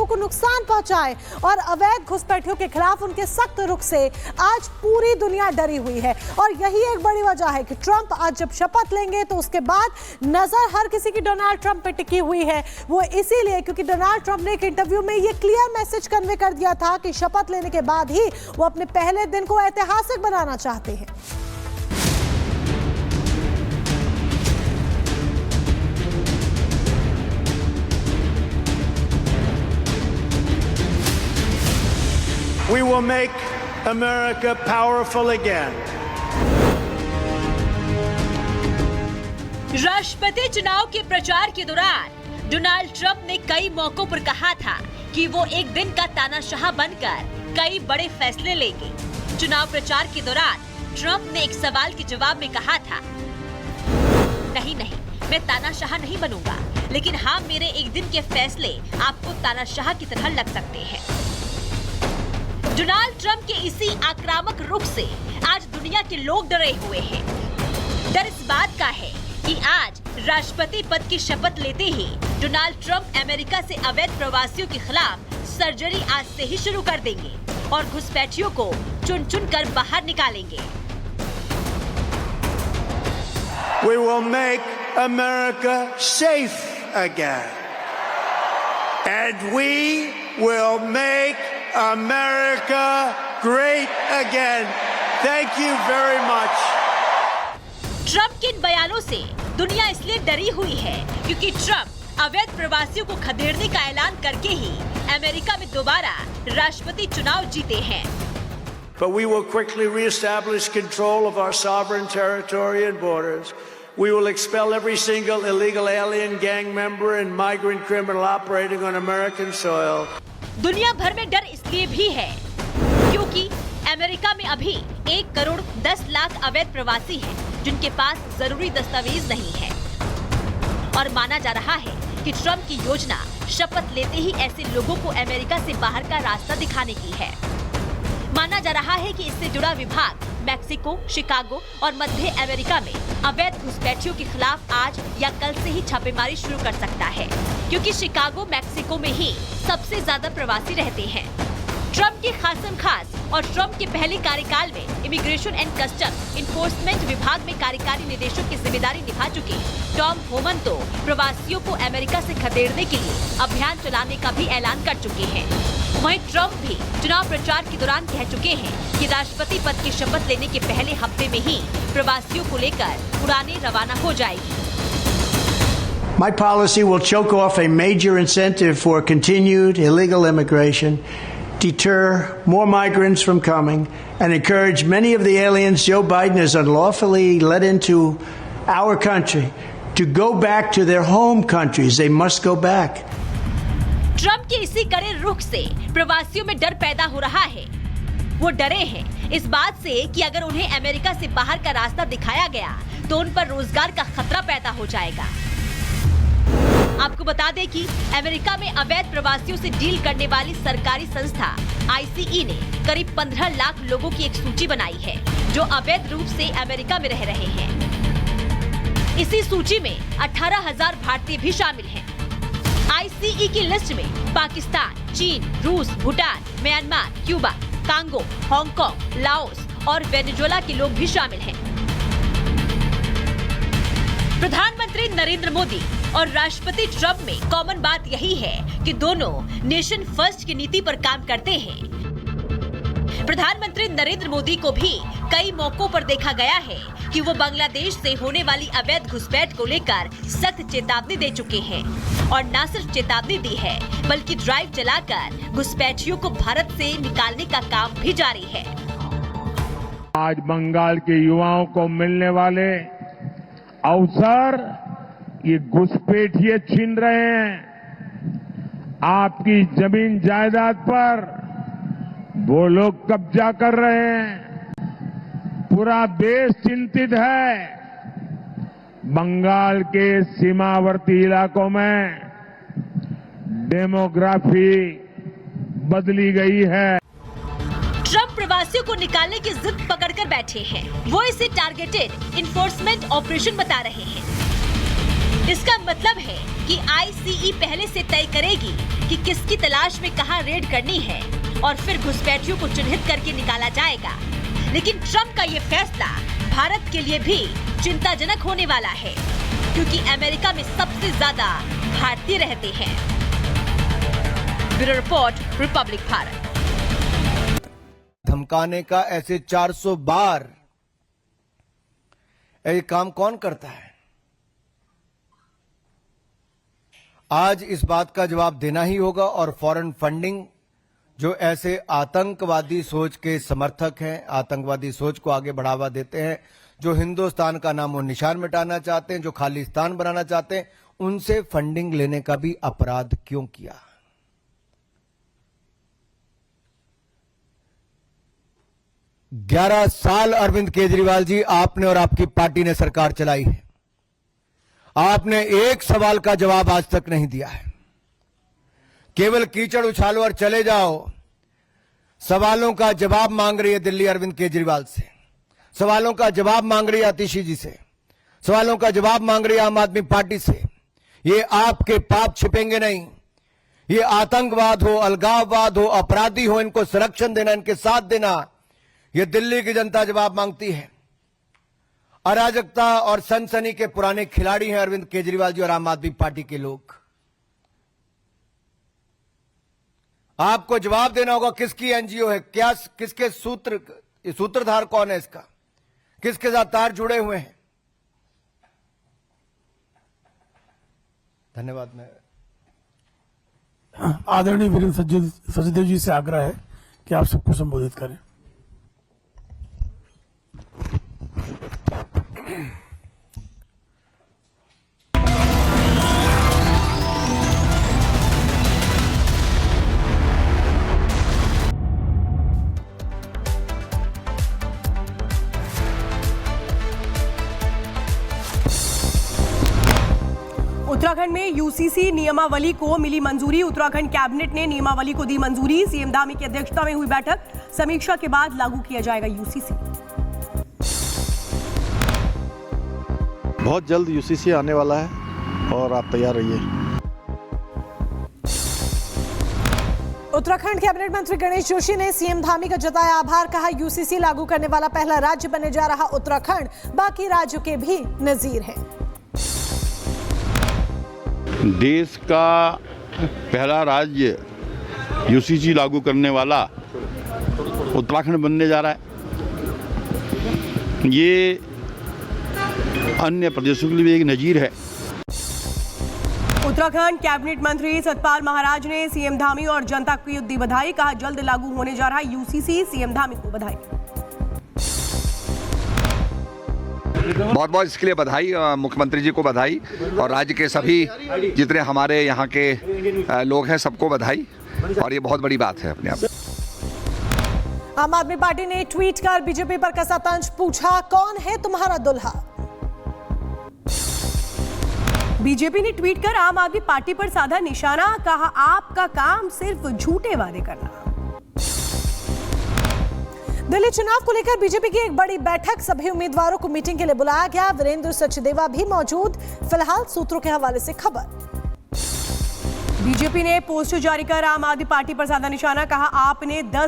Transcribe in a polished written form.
को नुकसान पहुंचाए और अवैध घुसपैठियों के खिलाफ उनके सख्त रुख से आज पूरी दुनिया डरी हुई है। और यही एक बड़ी वजह है कि ट्रंप आज जब शपथ लेंगे तो उसके बाद नजर हर किसी की डोनाल्ड ट्रंप पे टिकी हुई है। वो इसीलिए क्योंकि डोनाल्ड ट्रंप ने एक इंटरव्यू में ये क्लियर मैसेज कन्वे कर दिया था कि शपथ लेने के बाद ही वो अपने पहले दिन को ऐतिहासिक बनाना चाहते हैं। We will make America powerful again. राष्ट्रपति चुनाव के प्रचार के दौरान डोनाल्ड ट्रंप ने कई मौकों पर कहा था कि वो एक दिन का तानाशाह बनकर कई बड़े फैसले लेंगे। चुनाव प्रचार के दौरान ट्रंप ने एक सवाल के जवाब में कहा था, नहीं, मैं तानाशाह नहीं बनूंगा, लेकिन हाँ, मेरे एक दिन के फैसले आपको तानाशाह की तरह लग सकते हैं। डोनाल्ड ट्रंप के इसी आक्रामक रुख से आज दुनिया के लोग डरे हुए हैं। डर इस बात का है कि आज राष्ट्रपति पद की शपथ लेते ही डोनाल्ड ट्रंप अमेरिका से अवैध प्रवासियों के खिलाफ सर्जरी आज से ही शुरू कर देंगे और घुसपैठियों को चुन कर बाहर निकालेंगे। We will make America safe again. And we will make America great again. Thank you very much. Trump के इन बयानों से दुनिया इसलिए डरी हुई है क्योंकि ट्रंप अवैध प्रवासियों को खदेड़ने का ऐलान करके ही अमेरिका में दोबारा राष्ट्रपति चुनाव जीते हैं। But we will quickly reestablish control of our sovereign territory and borders. We will expel every single illegal alien, gang member, and migrant criminal operating on American soil. दुनिया भर में डर इसलिए भी है क्योंकि अमेरिका में अभी 1 करोड़ 10 लाख अवैध प्रवासी हैं जिनके पास जरूरी दस्तावेज नहीं है। और माना जा रहा है कि ट्रंप की योजना शपथ लेते ही ऐसे लोगों को अमेरिका से बाहर का रास्ता दिखाने की है। माना जा रहा है कि इससे जुड़ा विभाग मैक्सिको, शिकागो और मध्य अमेरिका में अवैध घुसपैठियों के खिलाफ आज या कल से ही छापेमारी शुरू कर सकता है क्योंकि शिकागो, मैक्सिको में ही सबसे ज्यादा प्रवासी रहते हैं। ट्रंप के खास और ट्रंप के पहले कार्यकाल में इमिग्रेशन एंड कस्टम इन्फोर्समेंट विभाग में कार्यकारी निदेशक की जिम्मेदारी निभा चुके टॉम होमन तो प्रवासियों को अमेरिका से खदेड़ने के लिए अभियान चलाने का भी ऐलान कर चुके हैं। वहीं ट्रंप भी चुनाव प्रचार के दौरान कह चुके हैं कि राष्ट्रपति पद की शपथ लेने के पहले हफ्ते में ही प्रवासियों को लेकर उड़ानें रवाना हो जाएगी। My policy will choke off a major incentive for continued illegal immigration, deter more migrants from coming, and encourage many of the aliens Joe Biden has unlawfully let into our country to go back to their home countries. They must go back. Trump के इसी कड़े रुख से प्रवासियों में डर पैदा हो रहा है। वो डरे हैं इस बात से कि अगर उन्हें अमेरिका से बाहर का रास्ता दिखाया गया तो उन पर रोजगार का खतरा पैदा हो जाएगा। आपको बता दें कि अमेरिका में अवैध प्रवासियों से डील करने वाली सरकारी संस्था ICE ने करीब 15 लाख लोगों की एक सूची बनाई है जो अवैध रूप से अमेरिका में रह रहे हैं। इसी सूची में 18,000 भारतीय भी शामिल हैं। ICE की लिस्ट में पाकिस्तान, चीन, रूस, Bhutan, Myanmar, Cuba, Congo, Hong Kong, Laos और वेनेजुएला के लोग भी शामिल हैं। प्रधानमंत्री नरेंद्र मोदी और राष्ट्रपति ट्रंप में कॉमन बात यही है कि दोनों नेशन फर्स्ट की नीति पर काम करते हैं। प्रधानमंत्री नरेंद्र मोदी को भी कई मौकों पर देखा गया है कि वो बांग्लादेश से होने वाली अवैध घुसपैठ को लेकर सख्त चेतावनी दे चुके हैं और न सिर्फ चेतावनी दी है बल्कि ड्राइव चलाकर घुसपैठियों को भारत से निकालने का काम भी जारी है। आज बंगाल के युवाओं को मिलने वाले अवसर ये घुसपैठिए छीन रहे हैं। आपकी जमीन जायदाद पर वो लोग कब्जा कर रहे हैं। पूरा देश चिंतित है। बंगाल के सीमावर्ती इलाकों में डेमोग्राफी बदली गई है। ट्रंप प्रवासियों को निकालने की जिद पकड़कर बैठे हैं। वो इसे टारगेटेड इन्फोर्समेंट ऑपरेशन बता रहे हैं। इसका मतलब है कि ICE पहले से तय करेगी कि किसकी तलाश में कहां रेड करनी है और फिर घुसपैठियों को चिन्हित करके निकाला जाएगा। लेकिन ट्रंप का ये फैसला भारत के लिए भी चिंताजनक होने वाला है, क्योंकि अमेरिका में सबसे ज्यादा भारतीय रहते हैं। Bureau report, Republic Bharat. धमकाने का ऐसे 400 बार ये काम कौन करता है? आज इस बात का जवाब देना ही होगा। और फॉरेन फंडिंग जो ऐसे आतंकवादी सोच के समर्थक हैं, आतंकवादी सोच को आगे बढ़ावा देते हैं, जो हिंदुस्तान का नामो निशान मिटाना चाहते हैं, जो खालिस्तान बनाना चाहते हैं, उनसे फंडिंग लेने का भी अपराध क्यों किया? ग्यारह साल अरविंद केजरीवाल जी आपने और आपकी पार्टी ने सरकार चलाई है। आपने एक सवाल का जवाब आज तक नहीं दिया है। केवल कीचड़ उछालो और चले जाओ। सवालों का जवाब मांग रही है दिल्ली अरविंद केजरीवाल से, सवालों का जवाब मांग रही है आतिशी जी से, सवालों का जवाब मांग रही है आम आदमी पार्टी से। ये आपके पाप छिपेंगे नहीं। ये आतंकवाद हो, अलगाववाद हो, अपराधी हो, इनको संरक्षण देना, इनके साथ देना, ये दिल्ली की जनता जवाब मांगती है। अराजकता और सनसनी के पुराने खिलाड़ी हैं अरविंद केजरीवाल जी और आम आदमी पार्टी के लोग। आपको जवाब देना होगा किसकी एनजीओ है, क्या, किसके सूत्रधार कौन है इसका, किसके साथ तार जुड़े हुए हैं। धन्यवाद। मैं आदरणीय वीरेंद्र सचदेव जी से आग्रह है कि आप सबको संबोधित करें। उत्तराखंड में यूसीसी नियमावली को मिली मंजूरी। उत्तराखंड कैबिनेट ने नियमावली को दी मंजूरी। सीएम धामी की अध्यक्षता में हुई बैठक, समीक्षा के बाद लागू किया जाएगा यूसीसी। बहुत जल्द यूसीसी आने वाला है और आप तैयार रहिए। उत्तराखंड कैबिनेट मंत्री गणेश जोशी ने सीएम धामी का जताया आभार। कहा यूसीसी लागू करने वाला पहला राज्य बनने जा रहा उत्तराखंड बाकी राज्यों के भी नजीर है। देश का पहला राज्य यूसीसी लागू करने वाला उत्तराखंड बनने जा रहा है। ये अन्य प्रदेशों के लिए भी एक नजीर है। उत्तराखंड कैबिनेट मंत्री सतपाल महाराज ने सीएम धामी और जनता को दी बधाई। कहा जल्द लागू होने जा रहा यूसीसी, सीएम धामी को बधाई। बहुत बहुत इसके लिए बधाई, मुख्यमंत्री जी को बधाई और राज्य के सभी जितने हमारे यहाँ के लोग हैं सबको बधाई। और ये बहुत बड़ी बात है अपने आप। आम आदमी पार्टी ने ट्वीट कर बीजेपी पर कसा तंज, पूछा कौन है तुम्हारा दुल्हा। बीजेपी ने ट्वीट कर आम आदमी पार्टी पर साधा निशाना। कहा आपका काम सिर्फ झूठे वादे करना। दिल्ली चुनाव को लेकर बीजेपी की एक बड़ी बैठक, सभी उम्मीदवारों को मीटिंग के लिए बुलाया गया। वीरेंद्र सचदेवा भी मौजूद। फिलहाल सूत्रों के हवाले से खबर। बीजेपी ने पोस्टर जारी कर आम आदमी पार्टी पर साधा निशाना। कहा आपने 10